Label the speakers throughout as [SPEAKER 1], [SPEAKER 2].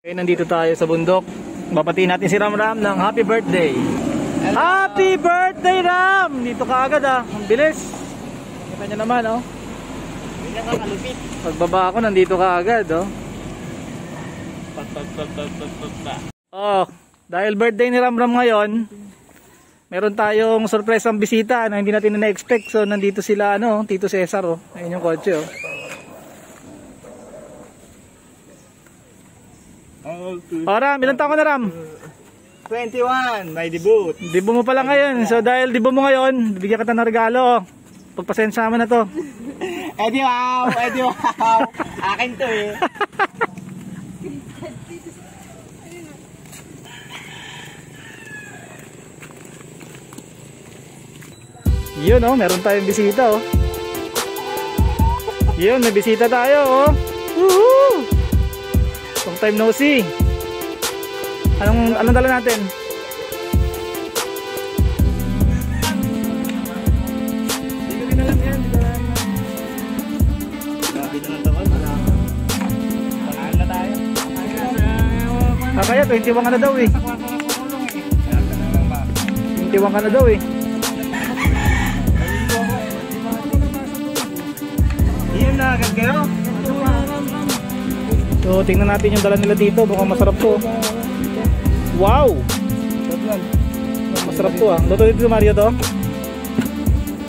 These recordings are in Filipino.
[SPEAKER 1] Okay, nandito tayo sa bundok. Bapatiin natin si Ram Ram ng happy birthday. Hello. Happy birthday, Ram! Dito ka agad ah. Ang bilis. Kita nyo naman oh.
[SPEAKER 2] Hindi ka kalupit.
[SPEAKER 1] Pagbaba ako, nandito ka agad oh. Oh, dahil birthday ni Ram Ram ngayon, meron tayong surpresang bisita na hindi natin na-expect. So nandito sila ano, Tito Cesar oh. Ayun yung kotse oh. Oh Ram, ilang taon ka na Ram?
[SPEAKER 2] 21, may debut.
[SPEAKER 1] Debut mo pala ngayon. So dahil debut mo ngayon, bibigyan kita ng regalo. Pagpasensya mo na to.
[SPEAKER 2] Eddie wow, Eddie wow. Akin to eh.
[SPEAKER 1] Yun oh, meron tayong bisita oh. Yun, may bisita tayo oh. Woohoo! Long time no see. Anong dala natin?
[SPEAKER 2] Hindi ko din alam yan. Grabe na lang tawag. Pangalan na tayo.
[SPEAKER 1] Kaya 21 ka na daw eh. 21 ka na daw eh.
[SPEAKER 2] Iyan na agad kayo.
[SPEAKER 1] So tingnan natin yung dala nila dito. Mukhang masarap to. Wow! Masarap to ah. Luto dito Mario to?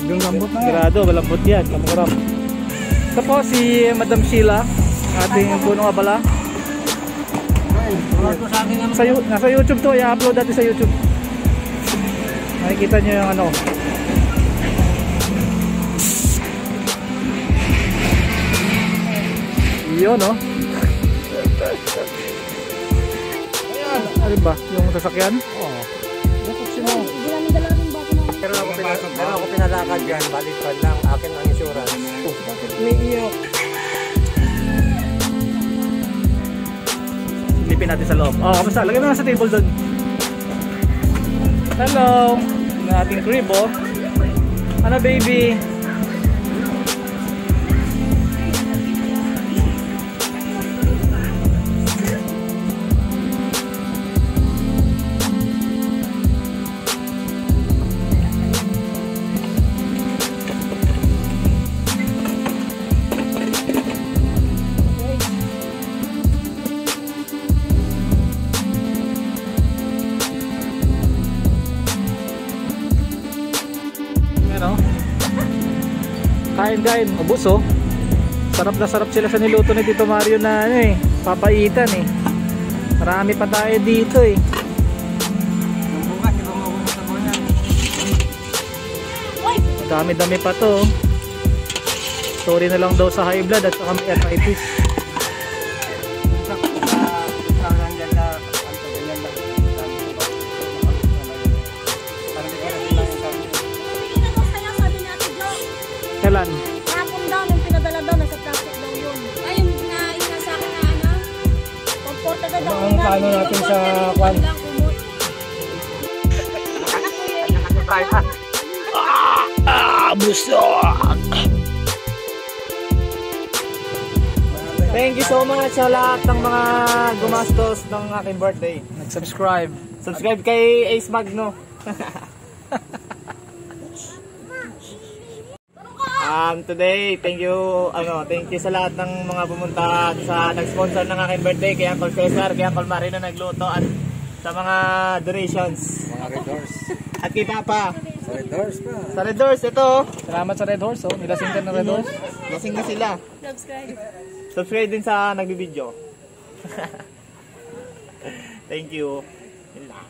[SPEAKER 2] Yung lambot na yan.
[SPEAKER 1] Sigurado, malambot yan. Kamukurap. Ito po si Madam Sheila, ating punong abala. Nasa YouTube to, i-upload natin sa YouTube. Makikita nyo yung ano. Yun oh. Ayan, ano ba? Yung sasakyan? Oo. Bakit sino?
[SPEAKER 3] Hindi namin dala ng baso namin.
[SPEAKER 2] Pero ako pinalakad yan, balik pa lang akin ang insurance.
[SPEAKER 1] Bakit may iyok? Silipin natin sa loob. Oh, kamusta? Lagyan mo na sa table doon. Hello! Yung ating crib oh. Ano baby? Kain, ubos oh. Sarap na sarap sila sa niluto ni Tito Mario na ano eh, papaitan eh. Marami pa tayo dito eh.
[SPEAKER 2] Yung bukas, di ba maubos sa buwan yan?
[SPEAKER 1] Dami-dami pa to. Sorry na lang daw sa high blood at saka may arthritis. Kailan?
[SPEAKER 3] Hapon daw, nung pinadala daw, nasa plastic daw yun. Ay, yung nasa akin na ano? Comfortable daw.
[SPEAKER 1] Ang paano natin sa kwan? Busog!
[SPEAKER 2] Thank you so much sa lahat ng mga gumastos ng aking birthday.
[SPEAKER 1] Nag-subscribe.
[SPEAKER 2] Subscribe kay Ace Magno. Today, thank you sa lahat ng mga pumunta sa nag-sponsor ng aking birthday, kay Uncle Cesar, kay Uncle Marino nagluto, at sa mga donations.
[SPEAKER 4] Mga Red Horse.
[SPEAKER 2] At kay Papa.
[SPEAKER 4] Sa Red Horse pa.
[SPEAKER 2] Sa Red Horse, ito.
[SPEAKER 1] Salamat sa Red Horse oh. Nilasing ka ng Red Horse.
[SPEAKER 2] Lasing na sila.
[SPEAKER 3] Subscribe.
[SPEAKER 2] Subscribe din sa nagbibideo. Thank you. Yun lang.